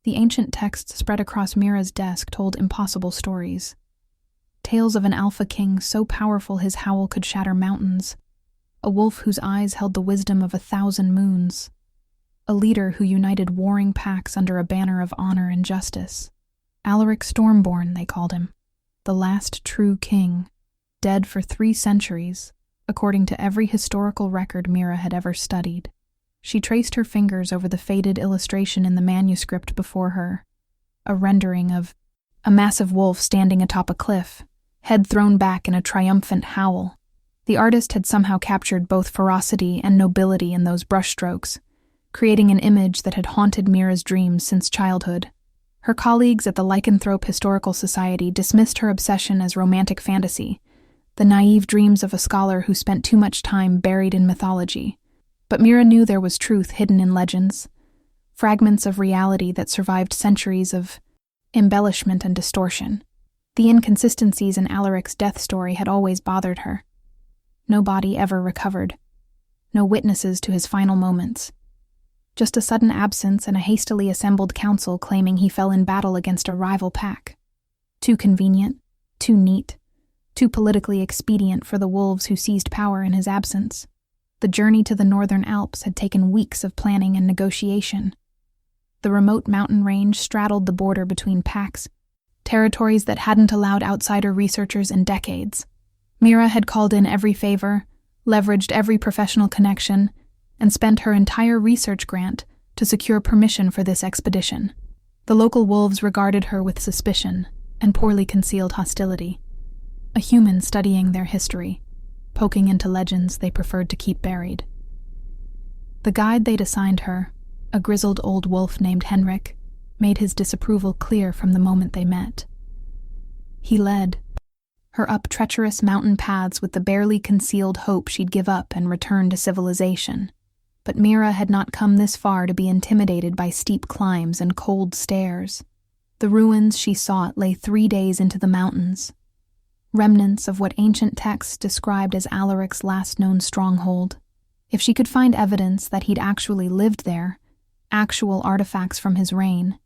The ancient texts spread across Meera's desk told impossible stories. Tales of an alpha king so powerful his howl could shatter mountains, a wolf whose eyes held the wisdom of 1,000 moons, a leader who united warring packs under a banner of honor and justice. Allaric Stormborn, they called him, the last true king, dead for 3 centuries, according to every historical record Meera had ever studied. She traced her fingers over the faded illustration in the manuscript before her, a rendering of a massive wolf standing atop a cliff, head thrown back in a triumphant howl. The artist had somehow captured both ferocity and nobility in those brushstrokes, creating an image that had haunted Meera's dreams since childhood. Her colleagues at the Lycanthrope Historical Society dismissed her obsession as romantic fantasy, the naive dreams of a scholar who spent too much time buried in mythology. But Meera knew there was truth hidden in legends, fragments of reality that survived centuries of embellishment and distortion. The inconsistencies in Allaric's death story had always bothered her. No body ever recovered. No witnesses to his final moments. Just a sudden absence and a hastily assembled council claiming he fell in battle against a rival pack. Too convenient, too neat, too politically expedient for the wolves who seized power in his absence. The journey to the northern Alps had taken weeks of planning and negotiation. The remote mountain range straddled the border between packs, territories that hadn't allowed outsider researchers in decades. Meera had called in every favor, leveraged every professional connection, and spent her entire research grant to secure permission for this expedition. The local wolves regarded her with suspicion and poorly concealed hostility. A human studying their history, poking into legends they preferred to keep buried. The guide they'd assigned her, a grizzled old wolf named Henrik, made his disapproval clear from the moment they met. He led her up treacherous mountain paths with the barely concealed hope she'd give up and return to civilization. But Meera had not come this far to be intimidated by steep climbs and cold stairs. The ruins she sought lay 3 days into the mountains, remnants of what ancient texts described as Allaric's last known stronghold. If she could find evidence that he'd actually lived there, actual artifacts from his reign,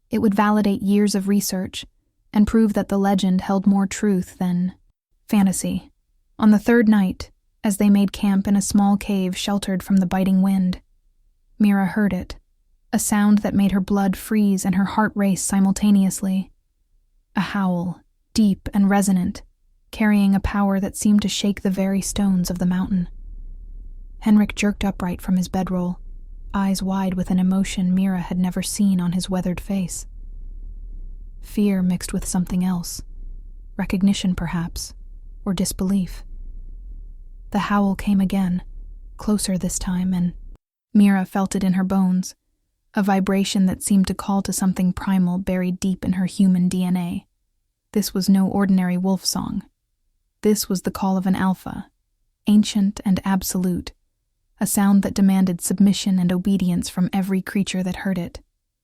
it would validate years of research and prove that the legend held more truth than fantasy. On the 3rd night, as they made camp in a small cave sheltered from the biting wind, Meera heard it, a sound that made her blood freeze and her heart race simultaneously. A howl, deep and resonant, carrying a power that seemed to shake the very stones of the mountain. Henrik jerked upright from his bedroll, eyes wide with an emotion Meera had never seen on his weathered face. Fear mixed with something else, recognition perhaps, or disbelief. The howl came again, closer this time, and Meera felt it in her bones, a vibration that seemed to call to something primal buried deep in her human DNA. This was no ordinary wolf song. This was the call of an alpha, ancient and absolute, a sound that demanded submission and obedience from every creature that heard it.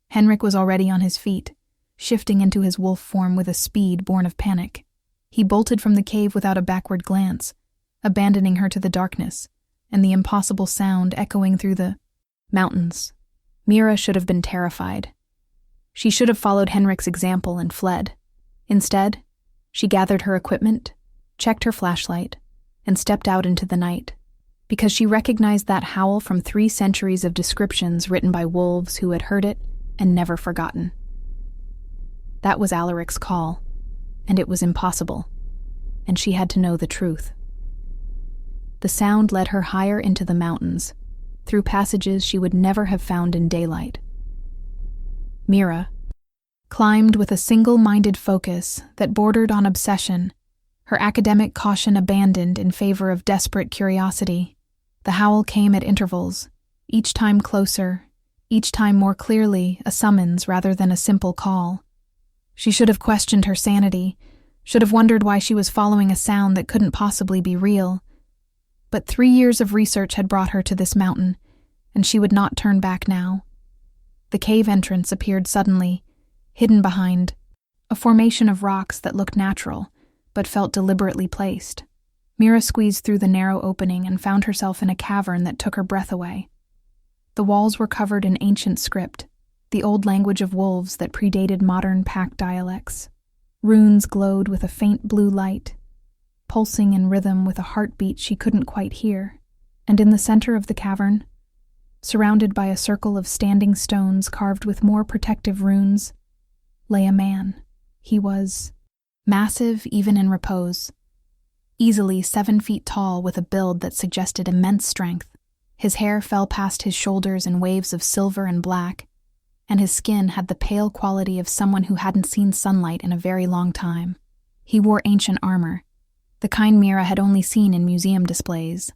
Henrik was already on his feet, shifting into his wolf form with a speed born of panic. He bolted from the cave without a backward glance, abandoning her to the darkness, and the impossible sound echoing through the mountains. Meera should have been terrified. She should have followed Henrik's example and fled. Instead, she gathered her equipment, checked her flashlight, and stepped out into the night, because she recognized that howl from 3 centuries of descriptions written by wolves who had heard it and never forgotten. That was Allaric's call, and it was impossible, and she had to know the truth. The sound led her higher into the mountains, through passages she would never have found in daylight. Meera climbed with a single-minded focus that bordered on obsession, her academic caution abandoned in favor of desperate curiosity. The howl came at intervals, each time closer, each time more clearly a summons rather than a simple call. She should have questioned her sanity, should have wondered why she was following a sound that couldn't possibly be real. But 3 years of research had brought her to this mountain, and she would not turn back now. The cave entrance appeared suddenly, hidden behind a formation of rocks that looked natural, but felt deliberately placed. Meera squeezed through the narrow opening and found herself in a cavern that took her breath away. The walls were covered in ancient script, the old language of wolves that predated modern pack dialects. Runes glowed with a faint blue light, pulsing in rhythm with a heartbeat she couldn't quite hear. And in the center of the cavern, surrounded by a circle of standing stones carved with more protective runes, lay a man. He was massive even in repose, easily 7 feet tall with a build that suggested immense strength. His hair fell past his shoulders in waves of silver and black, and his skin had the pale quality of someone who hadn't seen sunlight in a very long time. He wore ancient armor, the kind Meera had only seen in museum displays.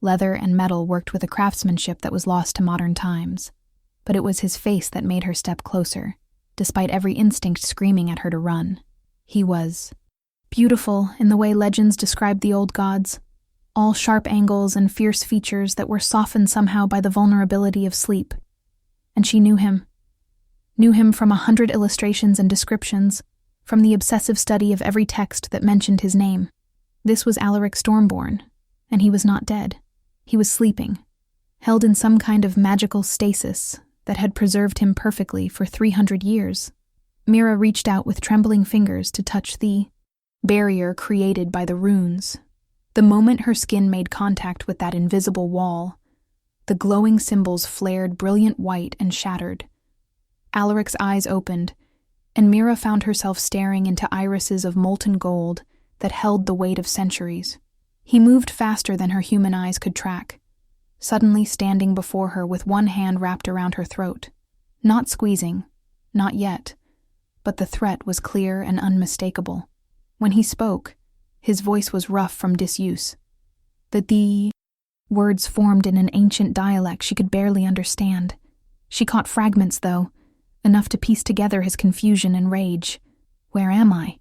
Leather and metal worked with a craftsmanship that was lost to modern times. But it was his face that made her step closer, despite every instinct screaming at her to run. He was beautiful in the way legends described the old gods, all sharp angles and fierce features that were softened somehow by the vulnerability of sleep. And she knew him from 100 illustrations and descriptions, from the obsessive study of every text that mentioned his name. This was Allaric Stormborn, and he was not dead. He was sleeping, held in some kind of magical stasis that had preserved him perfectly for 300 years. Meera reached out with trembling fingers to touch the barrier created by the runes. The moment her skin made contact with that invisible wall, the glowing symbols flared brilliant white and shattered. Alaric's eyes opened, and Meera found herself staring into irises of molten gold that held the weight of centuries. He moved faster than her human eyes could track, suddenly standing before her with one hand wrapped around her throat. Not squeezing, not yet, but the threat was clear and unmistakable. When he spoke, his voice was rough from disuse. The words formed in an ancient dialect she could barely understand. She caught fragments, though, enough to piece together his confusion and rage. Where am I?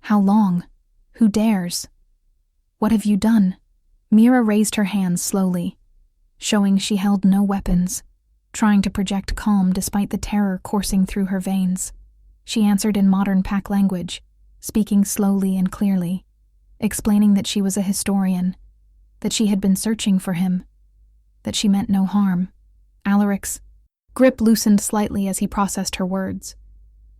How long? Who dares? What have you done? Meera raised her hands slowly, showing she held no weapons, trying to project calm despite the terror coursing through her veins. She answered in modern pack language, speaking slowly and clearly, explaining that she was a historian, that she had been searching for him, that she meant no harm. Alaric's grip loosened slightly as he processed her words.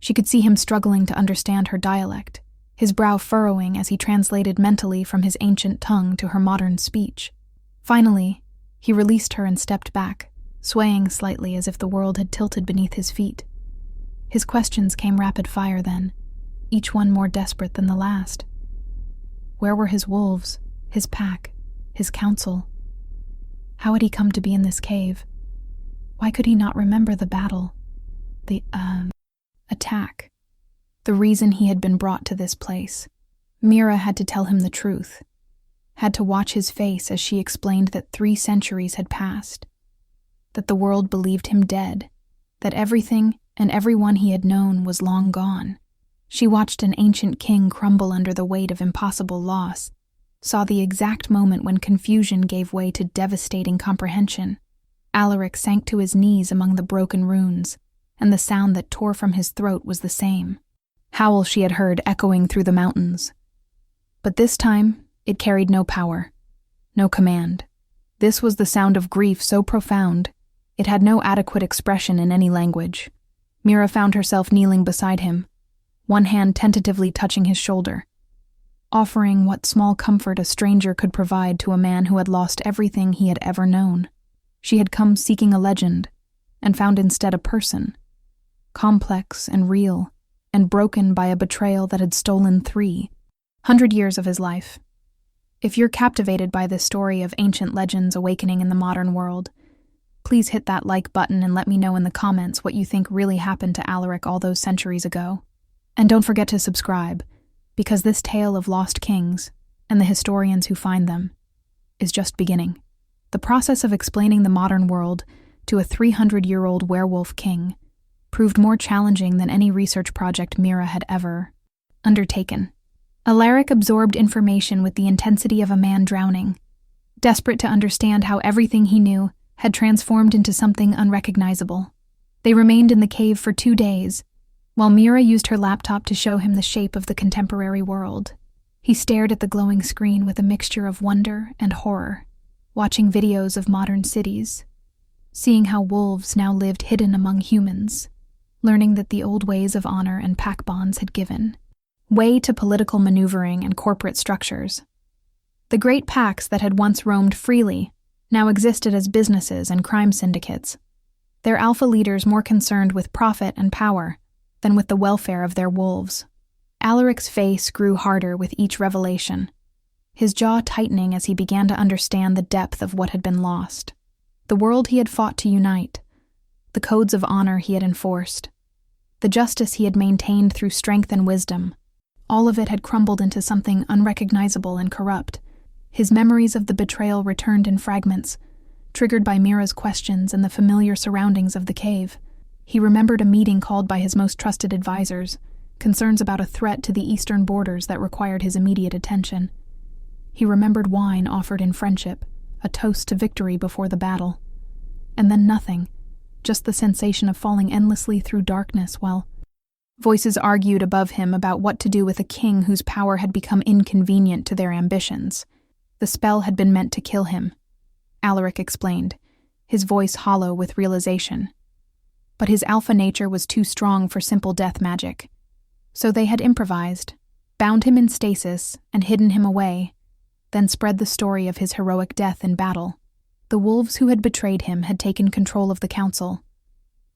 She could see him struggling to understand her dialect, his brow furrowing as he translated mentally from his ancient tongue to her modern speech. Finally, he released her and stepped back, swaying slightly as if the world had tilted beneath his feet. His questions came rapid fire then, each one more desperate than the last. Where were his wolves, his pack, his council? How had he come to be in this cave? Why could he not remember the battle, the attack, the reason he had been brought to this place? Meera had to tell him the truth, had to watch his face as she explained that 3 centuries had passed, that the world believed him dead, that everything and everyone he had known was long gone. She watched an ancient king crumble under the weight of impossible loss, saw the exact moment when confusion gave way to devastating comprehension. Allaric sank to his knees among the broken runes, and the sound that tore from his throat was the same. Howl she had heard echoing through the mountains. But this time, it carried no power, no command. This was the sound of grief so profound, it had no adequate expression in any language. Meera found herself kneeling beside him, one hand tentatively touching his shoulder, offering what small comfort a stranger could provide to a man who had lost everything he had ever known. She had come seeking a legend, and found instead a person, complex and real, and broken by a betrayal that had stolen 300 years of his life. If you're captivated by this story of ancient legends awakening in the modern world, please hit that like button and let me know in the comments what you think really happened to Allaric all those centuries ago. And don't forget to subscribe, because this tale of lost kings, and the historians who find them, is just beginning. The process of explaining the modern world to a 300-year-old werewolf king proved more challenging than any research project Meera had ever undertaken. Allaric absorbed information with the intensity of a man drowning, desperate to understand how everything he knew had transformed into something unrecognizable. They remained in the cave for 2 days, while Meera used her laptop to show him the shape of the contemporary world. He stared at the glowing screen with a mixture of wonder and horror, watching videos of modern cities, seeing how wolves now lived hidden among humans, learning that the old ways of honor and pack bonds had given way to political maneuvering and corporate structures. The great packs that had once roamed freely now existed as businesses and crime syndicates, their alpha leaders more concerned with profit and power than with the welfare of their wolves. Allaric's face grew harder with each revelation, his jaw tightening as he began to understand the depth of what had been lost. The world he had fought to unite, the codes of honor he had enforced, the justice he had maintained through strength and wisdom, all of it had crumbled into something unrecognizable and corrupt. His memories of the betrayal returned in fragments, triggered by Meera's questions and the familiar surroundings of the cave. He remembered a meeting called by his most trusted advisors, concerns about a threat to the eastern borders that required his immediate attention. He remembered wine offered in friendship, a toast to victory before the battle. And then nothing, just the sensation of falling endlessly through darkness while voices argued above him about what to do with a king whose power had become inconvenient to their ambitions. The spell had been meant to kill him, Allaric explained, his voice hollow with realization. But his alpha nature was too strong for simple death magic. So they had improvised, bound him in stasis and hidden him away, then spread the story of his heroic death in battle. The wolves who had betrayed him had taken control of the council,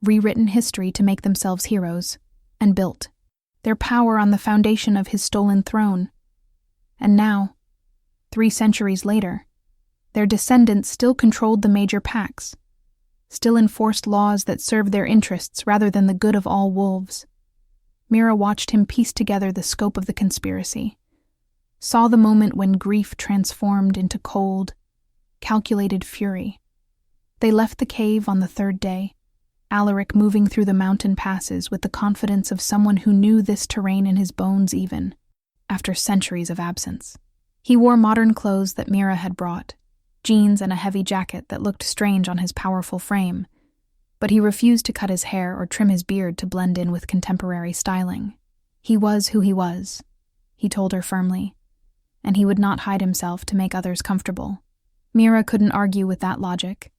rewritten history to make themselves heroes, and built their power on the foundation of his stolen throne. And now, 3 centuries later, their descendants still controlled the major packs, still enforced laws that served their interests rather than the good of all wolves. Meera watched him piece together the scope of the conspiracy, saw the moment when grief transformed into cold, calculated fury. They left the cave on the 3rd day, Allaric moving through the mountain passes with the confidence of someone who knew this terrain in his bones even after centuries of absence. He wore modern clothes that Meera had brought, jeans and a heavy jacket that looked strange on his powerful frame, but he refused to cut his hair or trim his beard to blend in with contemporary styling. He was who he was, he told her firmly, and he would not hide himself to make others comfortable. Meera couldn't argue with that logic,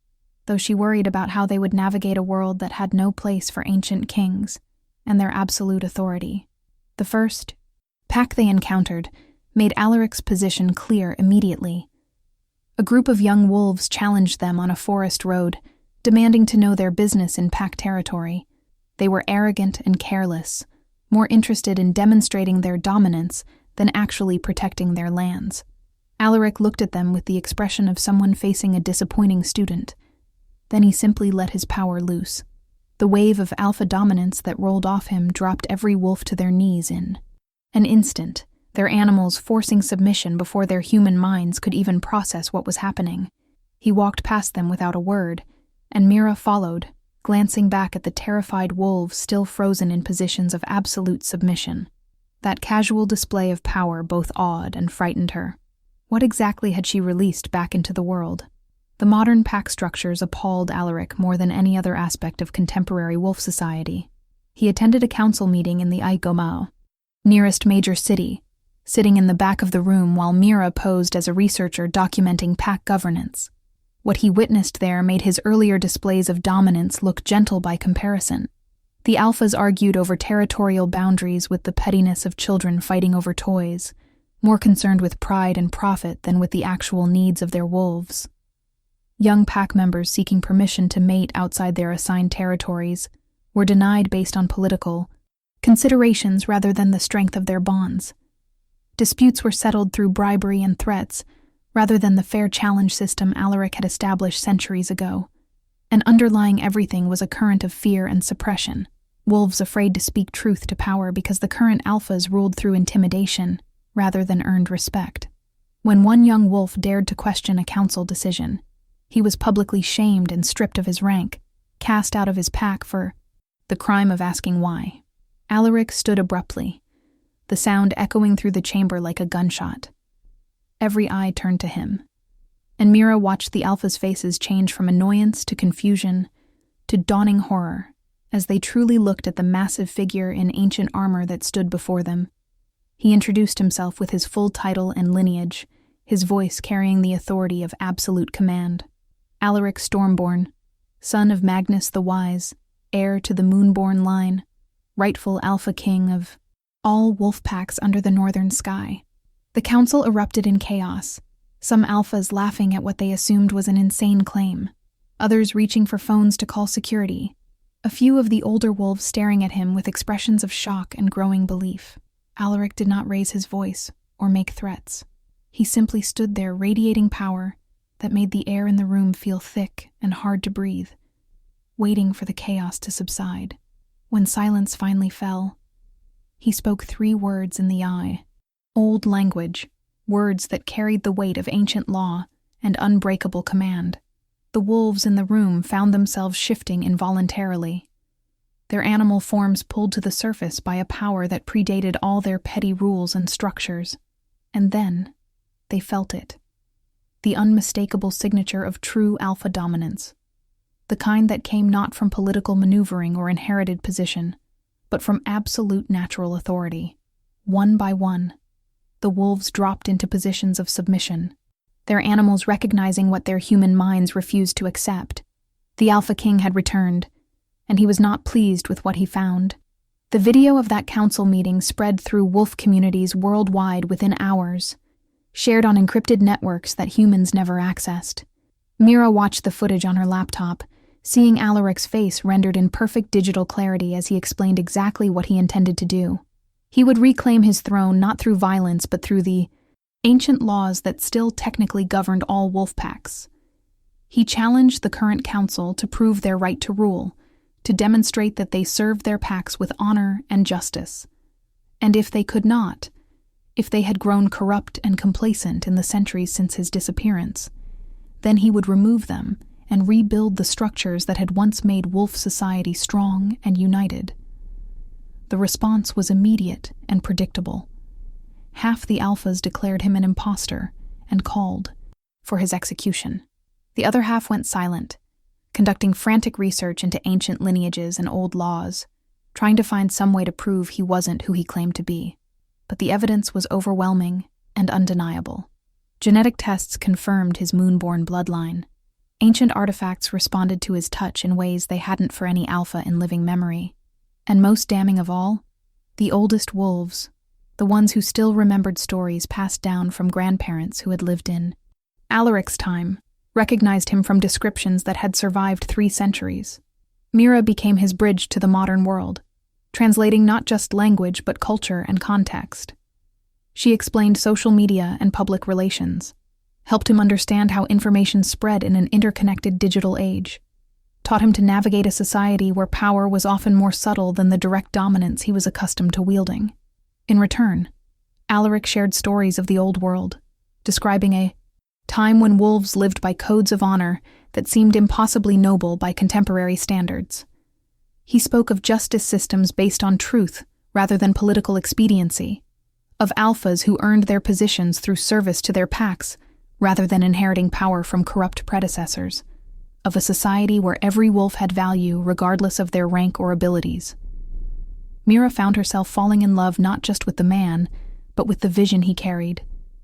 though she worried about how they would navigate a world that had no place for ancient kings and their absolute authority. The first pack they encountered made Allaric's position clear immediately. A group of young wolves challenged them on a forest road, demanding to know their business in pack territory. They were arrogant and careless, more interested in demonstrating their dominance than actually protecting their lands. Allaric looked at them with the expression of someone facing a disappointing student. Then he simply let his power loose. The wave of alpha dominance that rolled off him dropped every wolf to their knees in an instant, their animals forcing submission before their human minds could even process what was happening. He walked past them without a word, and Meera followed, glancing back at the terrified wolves still frozen in positions of absolute submission. That casual display of power both awed and frightened her. What exactly had she released back into the world? The modern pack structures appalled Allaric more than any other aspect of contemporary wolf society. He attended a council meeting in the Aigomao, nearest major city, sitting in the back of the room while Meera posed as a researcher documenting pack governance. What he witnessed there made his earlier displays of dominance look gentle by comparison. The alphas argued over territorial boundaries with the pettiness of children fighting over toys, more concerned with pride and profit than with the actual needs of their wolves. Young pack members seeking permission to mate outside their assigned territories were denied based on political considerations rather than the strength of their bonds. Disputes were settled through bribery and threats, rather than the fair challenge system Allaric had established centuries ago. And underlying everything was a current of fear and suppression, wolves afraid to speak truth to power because the current alphas ruled through intimidation rather than earned respect. When one young wolf dared to question a council decision, he was publicly shamed and stripped of his rank, cast out of his pack for the crime of asking why. Allaric stood abruptly, the sound echoing through the chamber like a gunshot. Every eye turned to him, and Meera watched the alphas' faces change from annoyance to confusion to dawning horror as they truly looked at the massive figure in ancient armor that stood before them. He introduced himself with his full title and lineage, his voice carrying the authority of absolute command. Allaric Stormborn, son of Magnus the Wise, heir to the Moonborn line, rightful Alpha King of all wolf packs under the northern sky. The council erupted in chaos, some alphas laughing at what they assumed was an insane claim, others reaching for phones to call security, a few of the older wolves staring at him with expressions of shock and growing belief. Allaric did not raise his voice or make threats. He simply stood there radiating power that made the air in the room feel thick and hard to breathe, waiting for the chaos to subside. When silence finally fell, he spoke 3 words in the eye. Old language, words that carried the weight of ancient law and unbreakable command. The wolves in the room found themselves shifting involuntarily, their animal forms pulled to the surface by a power that predated all their petty rules and structures. And then they felt it. The unmistakable signature of true alpha dominance. The kind that came not from political maneuvering or inherited position, but from absolute natural authority. One by one, the wolves dropped into positions of submission, their animals recognizing what their human minds refused to accept. The Alpha King had returned, and he was not pleased with what he found. The video of that council meeting spread through wolf communities worldwide within hours, shared on encrypted networks that humans never accessed. Meera watched the footage on her laptop, seeing Allaric's face rendered in perfect digital clarity as he explained exactly what he intended to do. He would reclaim his throne not through violence but through the ancient laws that still technically governed all wolf packs. He challenged the current council to prove their right to rule, to demonstrate that they served their packs with honor and justice. And if they could not, if they had grown corrupt and complacent in the centuries since his disappearance, then he would remove them and rebuild the structures that had once made wolf society strong and united. The response was immediate and predictable. Half the alphas declared him an imposter and called for his execution. The other half went silent, conducting frantic research into ancient lineages and old laws, trying to find some way to prove he wasn't who he claimed to be. But the evidence was overwhelming and undeniable. Genetic tests confirmed his moonborn bloodline. Ancient artifacts responded to his touch in ways they hadn't for any alpha in living memory. And most damning of all, the oldest wolves, the ones who still remembered stories passed down from grandparents who had lived in Allaric's time, recognized him from descriptions that had survived 3 centuries. Meera became his bridge to the modern world, translating not just language but culture and context. She explained social media and public relations, helped him understand how information spread in an interconnected digital age, taught him to navigate a society where power was often more subtle than the direct dominance he was accustomed to wielding. In return, Allaric shared stories of the old world, describing a time when wolves lived by codes of honor that seemed impossibly noble by contemporary standards. He spoke of justice systems based on truth rather than political expediency, of alphas who earned their positions through service to their packs rather than inheriting power from corrupt predecessors, of a society where every wolf had value regardless of their rank or abilities. Meera found herself falling in love not just with the man, but with the vision he carried,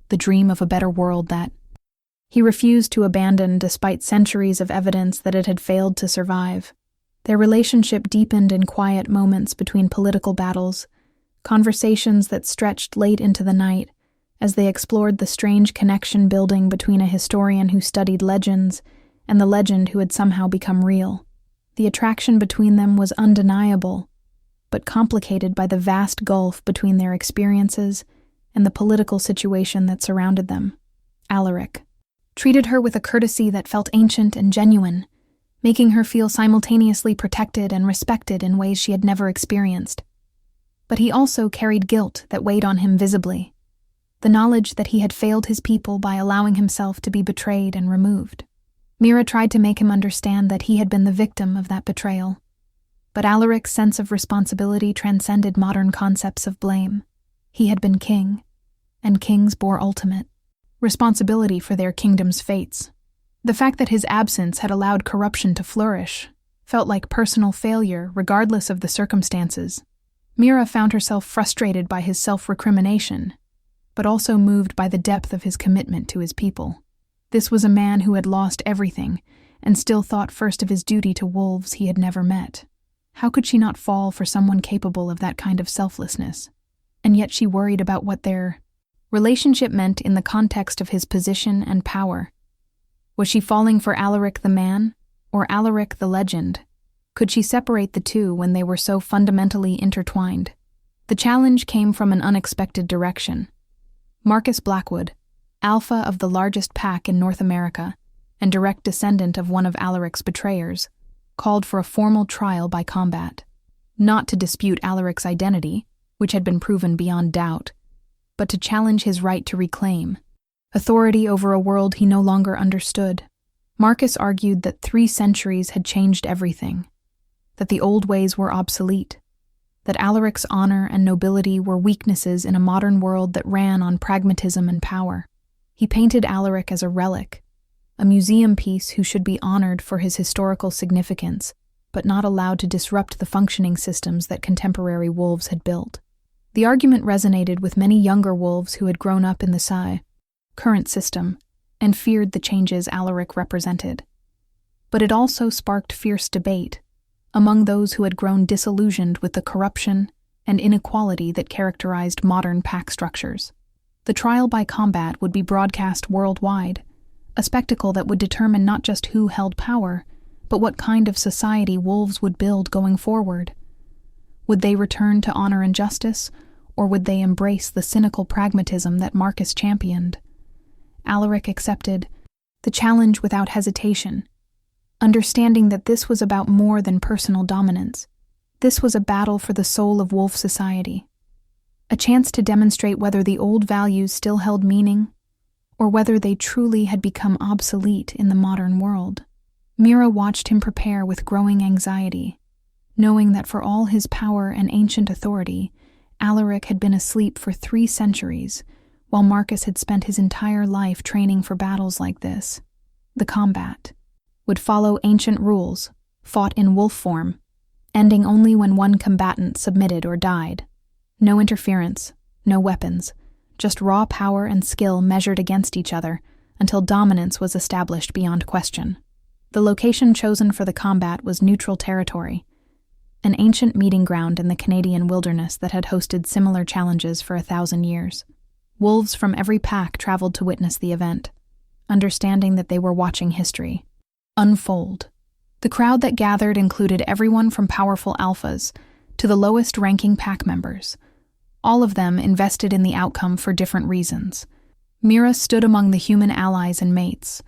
the dream of a better world that he refused to abandon despite centuries of evidence that it had failed to survive. Their relationship deepened in quiet moments between political battles, conversations that stretched late into the night as they explored the strange connection building between a historian who studied legends and the legend who had somehow become real. The attraction between them was undeniable, but complicated by the vast gulf between their experiences and the political situation that surrounded them. Allaric treated her with a courtesy that felt ancient and genuine, making her feel simultaneously protected and respected in ways she had never experienced. But he also carried guilt that weighed on him visibly, the knowledge that he had failed his people by allowing himself to be betrayed and removed. Meera tried to make him understand that he had been the victim of that betrayal, but Allaric's sense of responsibility transcended modern concepts of blame. He had been king, and kings bore ultimate responsibility for their kingdom's fates. The fact that his absence had allowed corruption to flourish felt like personal failure regardless of the circumstances. Meera found herself frustrated by his self-recrimination, but also moved by the depth of his commitment to his people. This was a man who had lost everything and still thought first of his duty to wolves he had never met. How could she not fall for someone capable of that kind of selflessness? And yet she worried about what their relationship meant in the context of his position and power. Was she falling for Allaric the man, or Allaric the legend? Could she separate the two when they were so fundamentally intertwined? The challenge came from an unexpected direction. Marcus Blackwood, alpha of the largest pack in North America, and direct descendant of one of Allaric's betrayers, called for a formal trial by combat. Not to dispute Allaric's identity, which had been proven beyond doubt, but to challenge his right to reclaim authority over a world he no longer understood. Marcus argued that 3 centuries had changed everything, that the old ways were obsolete, that Allaric's honor and nobility were weaknesses in a modern world that ran on pragmatism and power. He painted Allaric as a relic, a museum piece who should be honored for his historical significance, but not allowed to disrupt the functioning systems that contemporary wolves had built. The argument resonated with many younger wolves who had grown up in the current system and feared the changes Allaric represented. But it also sparked fierce debate among those who had grown disillusioned with the corruption and inequality that characterized modern pack structures. The trial by combat would be broadcast worldwide, a spectacle that would determine not just who held power, but what kind of society wolves would build going forward. Would they return to honor and justice, or would they embrace the cynical pragmatism that Marcus championed? Allaric accepted the challenge without hesitation, understanding that this was about more than personal dominance. This was a battle for the soul of wolf society, a chance to demonstrate whether the old values still held meaning, or whether they truly had become obsolete in the modern world. Meera watched him prepare with growing anxiety, knowing that for all his power and ancient authority, Allaric had been asleep for 3 centuries, while Marcus had spent his entire life training for battles like this. The combat would follow ancient rules, fought in wolf form, ending only when one combatant submitted or died. No interference, no weapons, just raw power and skill measured against each other until dominance was established beyond question. The location chosen for the combat was neutral territory, an ancient meeting ground in the Canadian wilderness that had hosted similar challenges for 1,000 years. Wolves from every pack traveled to witness the event, understanding that they were watching history unfold. The crowd that gathered included everyone from powerful alphas to the lowest-ranking pack members, all of them invested in the outcome for different reasons. Meera stood among the human allies and mates,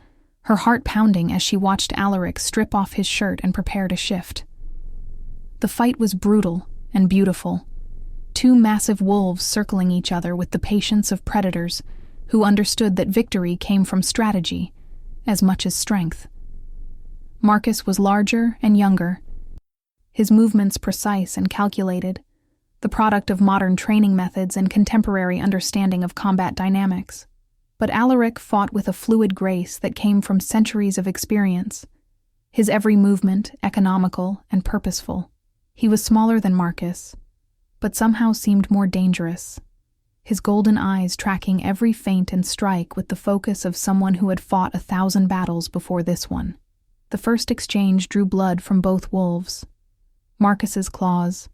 her heart pounding as she watched Allaric strip off his shirt and prepare to shift. The fight was brutal and beautiful. 2 massive wolves circling each other with the patience of predators who understood that victory came from strategy as much as strength. Marcus was larger and younger, his movements precise and calculated, the product of modern training methods and contemporary understanding of combat dynamics. But Allaric fought with a fluid grace that came from centuries of experience, his every movement economical and purposeful. He was smaller than Marcus, but somehow seemed more dangerous, his golden eyes tracking every feint and strike with the focus of someone who had fought 1,000 battles before this one. The first exchange drew blood from both wolves. Marcus's claws,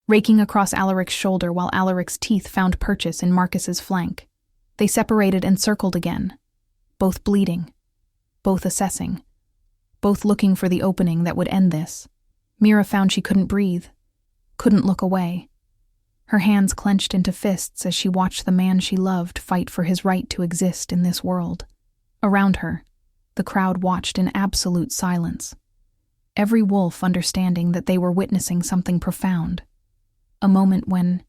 raking across Allaric's shoulder while Allaric's teeth found purchase in Marcus's flank. They separated and circled again, both bleeding, both assessing, both looking for the opening that would end this. Meera found she couldn't breathe, couldn't look away. Her hands clenched into fists as she watched the man she loved fight for his right to exist in this world. Around her, the crowd watched in absolute silence, every wolf understanding that they were witnessing something profound, a moment when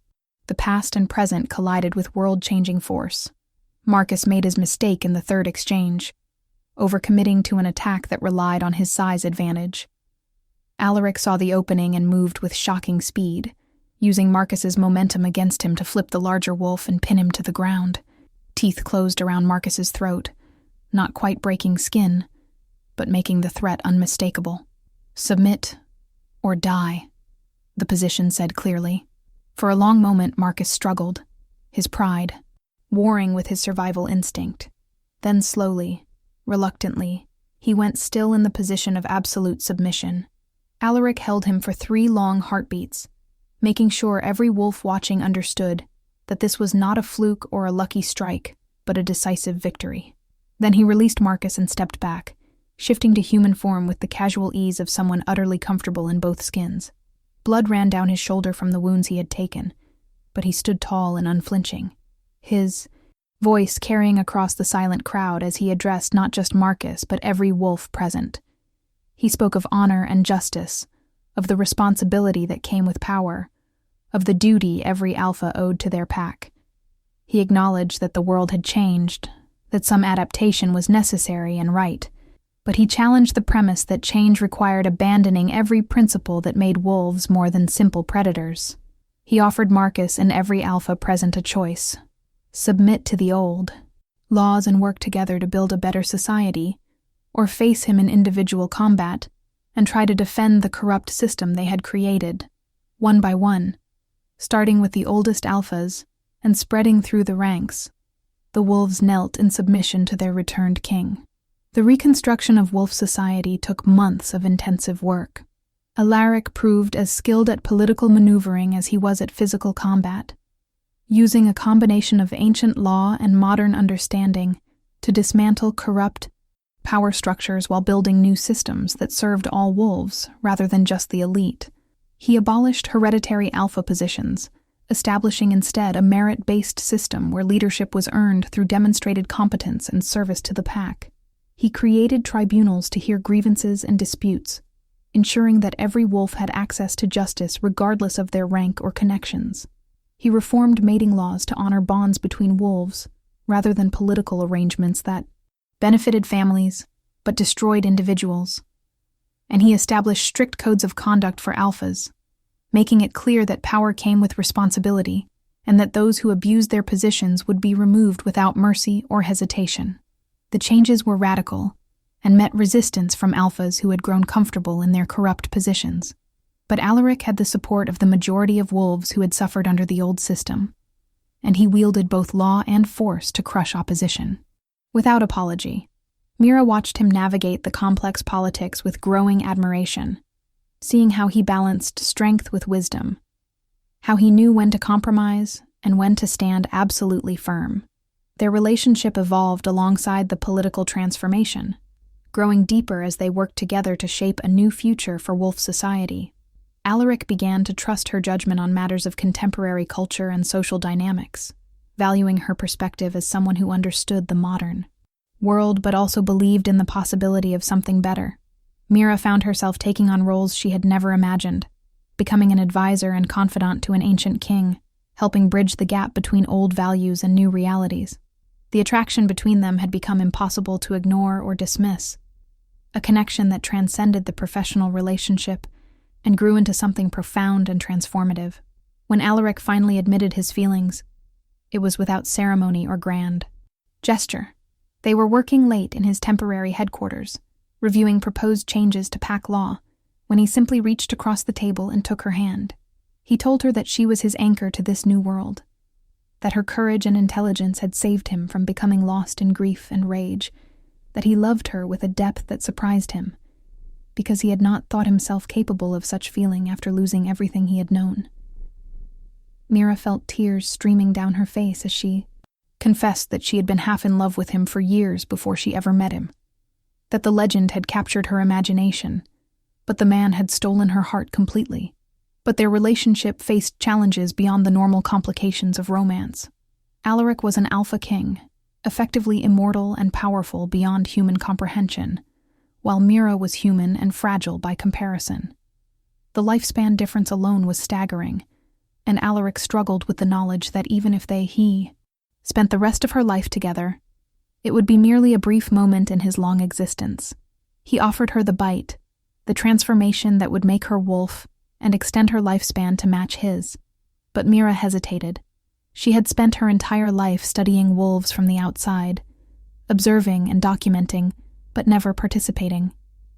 the past and present collided with world-changing force. Marcus made his mistake in the third exchange, overcommitting to an attack that relied on his size advantage. Allaric saw the opening and moved with shocking speed, using Marcus's momentum against him to flip the larger wolf and pin him to the ground. Teeth closed around Marcus's throat, not quite breaking skin, but making the threat unmistakable. "Submit or die," the position said clearly. For a long moment, Marcus struggled, his pride warring with his survival instinct. Then slowly, reluctantly, He went still in the position of absolute submission. Allaric held him for 3 long heartbeats, making sure every wolf watching understood that this was not a fluke or a lucky strike, but a decisive victory. Then he released Marcus and stepped back, shifting to human form with the casual ease of someone utterly comfortable in both skins. Blood ran down his shoulder from the wounds he had taken, but he stood tall and unflinching, his voice carrying across the silent crowd as he addressed not just Marcus but every wolf present. He spoke of honor and justice, of the responsibility that came with power, of the duty every alpha owed to their pack. He acknowledged that the world had changed, that some adaptation was necessary and right, but he challenged the premise that change required abandoning every principle that made wolves more than simple predators. He offered Marcus and every alpha present a choice: submit to the old laws and work together to build a better society, or face him in individual combat and try to defend the corrupt system they had created, one by one, starting with the oldest alphas and spreading through the ranks. The wolves knelt in submission to their returned king. The reconstruction of wolf society took months of intensive work. Allaric proved as skilled at political maneuvering as he was at physical combat, using a combination of ancient law and modern understanding to dismantle corrupt power structures while building new systems that served all wolves rather than just the elite. He abolished hereditary alpha positions, establishing instead a merit-based system where leadership was earned through demonstrated competence and service to the pack. He created tribunals to hear grievances and disputes, ensuring that every wolf had access to justice regardless of their rank or connections. He reformed mating laws to honor bonds between wolves, rather than political arrangements that benefited families but destroyed individuals. And he established strict codes of conduct for alphas, making it clear that power came with responsibility and that those who abused their positions would be removed without mercy or hesitation. The changes were radical and met resistance from alphas who had grown comfortable in their corrupt positions. But Allaric had the support of the majority of wolves who had suffered under the old system, and he wielded both law and force to crush opposition. Without apology, Meera watched him navigate the complex politics with growing admiration, seeing how he balanced strength with wisdom, how he knew when to compromise and when to stand absolutely firm. Their relationship evolved alongside the political transformation, growing deeper as they worked together to shape a new future for wolf society. Allaric began to trust her judgment on matters of contemporary culture and social dynamics, valuing her perspective as someone who understood the modern world but also believed in the possibility of something better. Meera found herself taking on roles she had never imagined, becoming an advisor and confidant to an ancient king, helping bridge the gap between old values and new realities. The attraction between them had become impossible to ignore or dismiss, a connection that transcended the professional relationship and grew into something profound and transformative. When Allaric finally admitted his feelings, it was without ceremony or grand gesture. They were working late in his temporary headquarters, reviewing proposed changes to pack law, when he simply reached across the table and took her hand. He told her that she was his anchor to this new world, that her courage and intelligence had saved him from becoming lost in grief and rage, that he loved her with a depth that surprised him, because he had not thought himself capable of such feeling after losing everything he had known. Meera felt tears streaming down her face as she confessed that she had been half in love with him for years before she ever met him, that the legend had captured her imagination, but the man had stolen her heart completely. But their relationship faced challenges beyond the normal complications of romance. Allaric was an alpha king, effectively immortal and powerful beyond human comprehension, while Meera was human and fragile by comparison. The lifespan difference alone was staggering, and Allaric struggled with the knowledge that even if he spent the rest of her life together, it would be merely a brief moment in his long existence. He offered her the bite, the transformation that would make her wolf and extend her lifespan to match his. But Meera hesitated. She had spent her entire life studying wolves from the outside, observing and documenting, but never participating.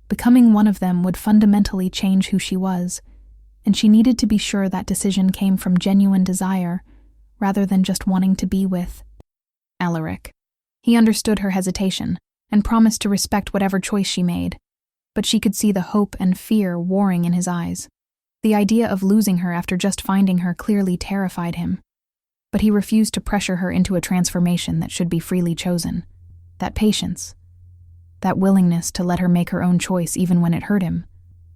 Becoming one of them would fundamentally change who she was, and she needed to be sure that decision came from genuine desire, rather than just wanting to be with Allaric. He understood her hesitation, and promised to respect whatever choice she made, but she could see the hope and fear warring in his eyes. The idea of losing her after just finding her clearly terrified him, but he refused to pressure her into a transformation that should be freely chosen. That patience, that willingness to let her make her own choice even when it hurt him,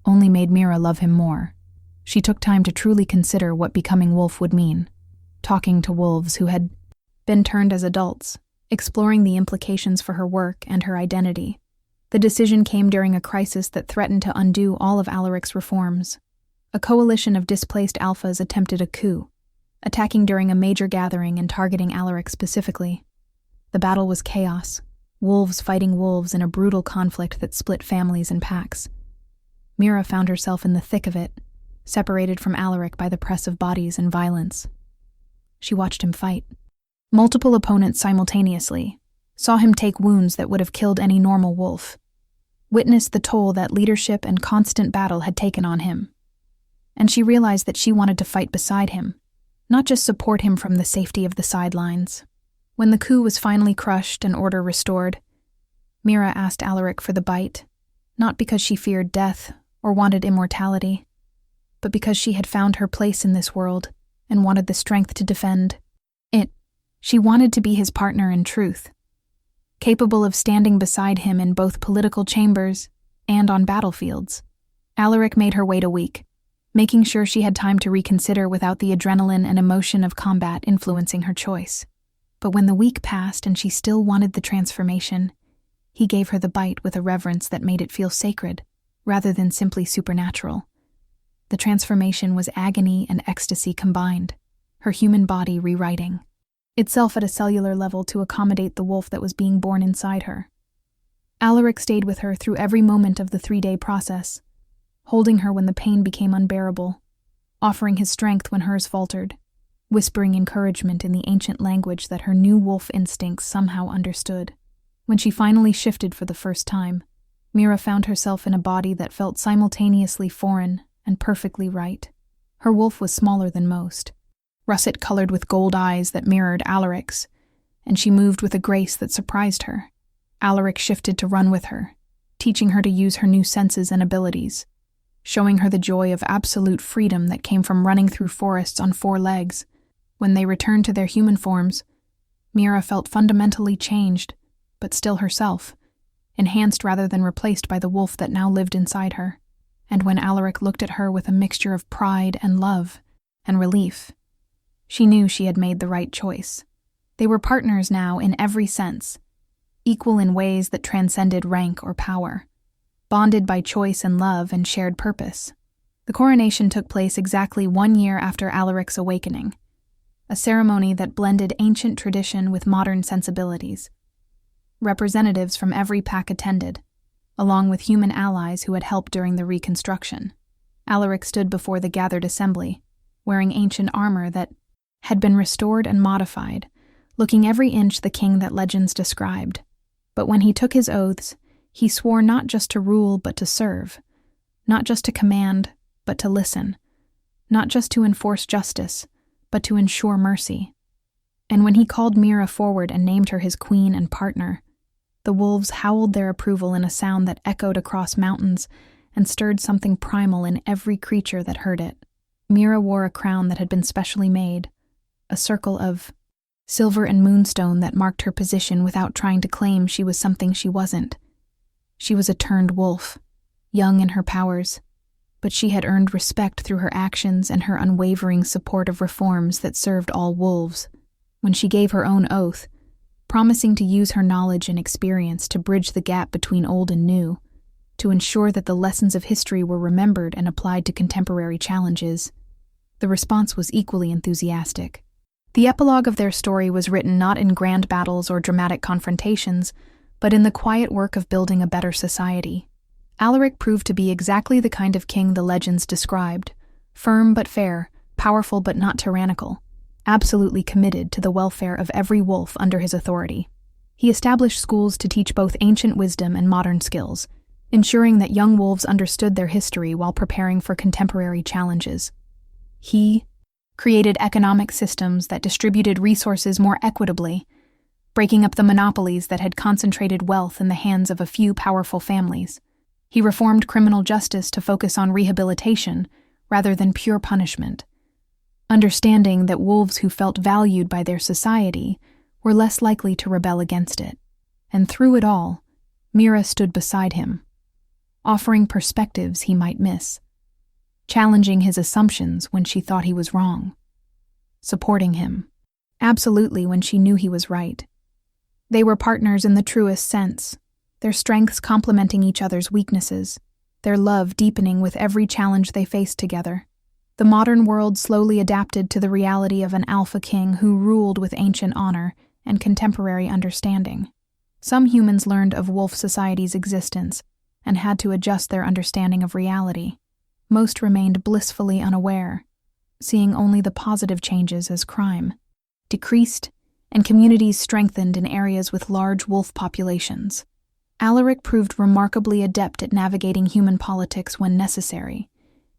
only made Meera love him more. She took time to truly consider what becoming wolf would mean, talking to wolves who had been turned as adults, exploring the implications for her work and her identity. The decision came during a crisis that threatened to undo all of Allaric's reforms. A coalition of displaced alphas attempted a coup, attacking during a major gathering and targeting Allaric specifically. The battle was chaos, wolves fighting wolves in a brutal conflict that split families and packs. Meera found herself in the thick of it, separated from Allaric by the press of bodies and violence. She watched him fight. Multiple opponents simultaneously, saw him take wounds that would have killed any normal wolf, witnessed the toll that leadership and constant battle had taken on him. And she realized that she wanted to fight beside him, not just support him from the safety of the sidelines. When the coup was finally crushed and order restored, Meera asked Allaric for the bite, not because she feared death or wanted immortality, but because she had found her place in this world and wanted the strength to defend it. She wanted to be his partner in truth, capable of standing beside him in both political chambers and on battlefields. Allaric made her wait a week, making sure she had time to reconsider without the adrenaline and emotion of combat influencing her choice. But when the week passed and she still wanted the transformation, he gave her the bite with a reverence that made it feel sacred, rather than simply supernatural. The transformation was agony and ecstasy combined, her human body rewriting itself at a cellular level to accommodate the wolf that was being born inside her. Allaric stayed with her through every moment of the 3-day process, holding her when the pain became unbearable, offering his strength when hers faltered, whispering encouragement in the ancient language that her new wolf instincts somehow understood. When she finally shifted for the first time, Meera found herself in a body that felt simultaneously foreign and perfectly right. Her wolf was smaller than most, russet-colored with gold eyes that mirrored Allaric's, and she moved with a grace that surprised her. Allaric shifted to run with her, teaching her to use her new senses and abilities, showing her the joy of absolute freedom that came from running through forests on 4 legs. When they returned to their human forms, Meera felt fundamentally changed, but still herself, enhanced rather than replaced by the wolf that now lived inside her. And when Allaric looked at her with a mixture of pride and love and relief, she knew she had made the right choice. They were partners now in every sense, equal in ways that transcended rank or power, bonded by choice and love and shared purpose. The coronation took place exactly 1 year after Allaric's awakening, a ceremony that blended ancient tradition with modern sensibilities. Representatives from every pack attended, along with human allies who had helped during the reconstruction. Allaric stood before the gathered assembly, wearing ancient armor that had been restored and modified, looking every inch the king that legends described. But when he took his oaths, he swore not just to rule but to serve, not just to command but to listen, not just to enforce justice but to ensure mercy. And when he called Meera forward and named her his queen and partner, the wolves howled their approval in a sound that echoed across mountains and stirred something primal in every creature that heard it. Meera wore a crown that had been specially made, a circle of silver and moonstone that marked her position without trying to claim she was something she wasn't. She was a turned wolf, young in her powers, but she had earned respect through her actions and her unwavering support of reforms that served all wolves. When she gave her own oath, promising to use her knowledge and experience to bridge the gap between old and new, to ensure that the lessons of history were remembered and applied to contemporary challenges, the response was equally enthusiastic. The epilogue of their story was written not in grand battles or dramatic confrontations, but in the quiet work of building a better society. Allaric proved to be exactly the kind of king the legends described, firm but fair, powerful but not tyrannical, absolutely committed to the welfare of every wolf under his authority. He established schools to teach both ancient wisdom and modern skills, ensuring that young wolves understood their history while preparing for contemporary challenges. He created economic systems that distributed resources more equitably, breaking up the monopolies that had concentrated wealth in the hands of a few powerful families. He reformed criminal justice to focus on rehabilitation rather than pure punishment, understanding that wolves who felt valued by their society were less likely to rebel against it. And through it all, Meera stood beside him, offering perspectives he might miss, challenging his assumptions when she thought he was wrong, supporting him absolutely when she knew he was right. They were partners in the truest sense, their strengths complementing each other's weaknesses, their love deepening with every challenge they faced together. The modern world slowly adapted to the reality of an alpha king who ruled with ancient honor and contemporary understanding. Some humans learned of wolf society's existence and had to adjust their understanding of reality. Most remained blissfully unaware, seeing only the positive changes as crime decreased and communities strengthened in areas with large wolf populations. Allaric proved remarkably adept at navigating human politics when necessary,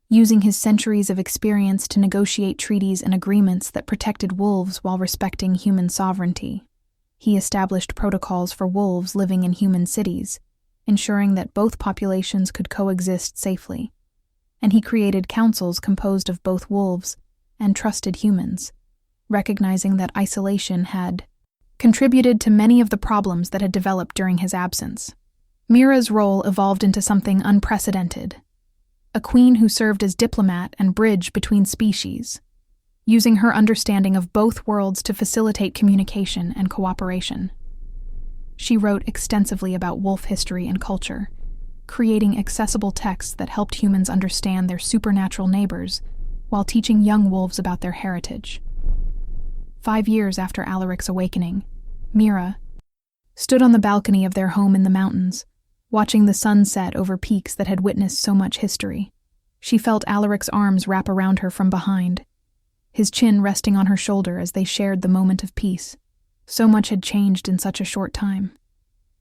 using his centuries of experience to negotiate treaties and agreements that protected wolves while respecting human sovereignty. He established protocols for wolves living in human cities, ensuring that both populations could coexist safely. And he created councils composed of both wolves and trusted humans, recognizing that isolation had contributed to many of the problems that had developed during his absence. Meera's role evolved into something unprecedented, a queen who served as diplomat and bridge between species, using her understanding of both worlds to facilitate communication and cooperation. She wrote extensively about wolf history and culture, creating accessible texts that helped humans understand their supernatural neighbors while teaching young wolves about their heritage. 5 years after Allaric's awakening, Meera stood on the balcony of their home in the mountains, watching the sun set over peaks that had witnessed so much history. She felt Allaric's arms wrap around her from behind, his chin resting on her shoulder as they shared the moment of peace. So much had changed in such a short time.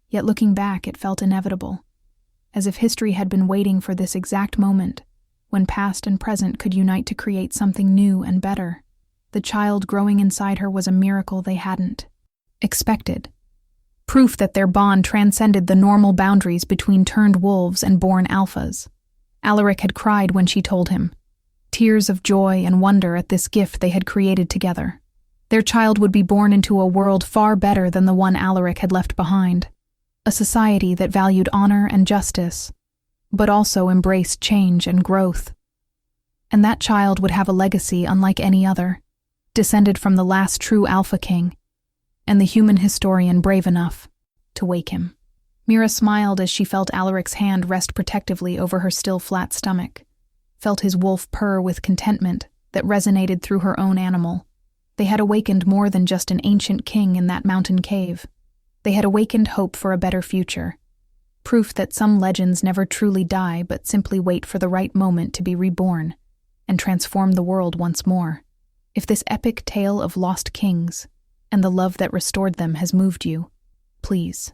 Yet looking back, it felt inevitable, as if history had been waiting for this exact moment, when past and present could unite to create something new and better. The child growing inside her was a miracle they hadn't expected, proof that their bond transcended the normal boundaries between turned wolves and born alphas. Allaric had cried when she told him, tears of joy and wonder at this gift they had created together. Their child would be born into a world far better than the one Allaric had left behind, a society that valued honor and justice, but also embraced change and growth. And that child would have a legacy unlike any other, descended from the last true Alpha King, and the human historian brave enough to wake him. Meera smiled as she felt Allaric's hand rest protectively over her still flat stomach, felt his wolf purr with contentment that resonated through her own animal. They had awakened more than just an ancient king in that mountain cave. They had awakened hope for a better future, proof that some legends never truly die but simply wait for the right moment to be reborn and transform the world once more. If this epic tale of lost kings and the love that restored them has moved you, please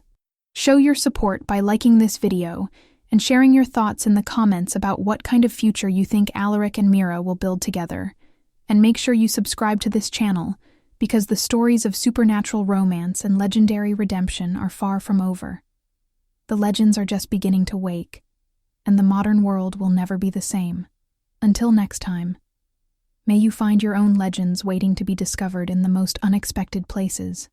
show your support by liking this video and sharing your thoughts in the comments about what kind of future you think Allaric and Meera will build together. And make sure you subscribe to this channel, because the stories of supernatural romance and legendary redemption are far from over. The legends are just beginning to wake, and the modern world will never be the same. Until next time, may you find your own legends waiting to be discovered in the most unexpected places.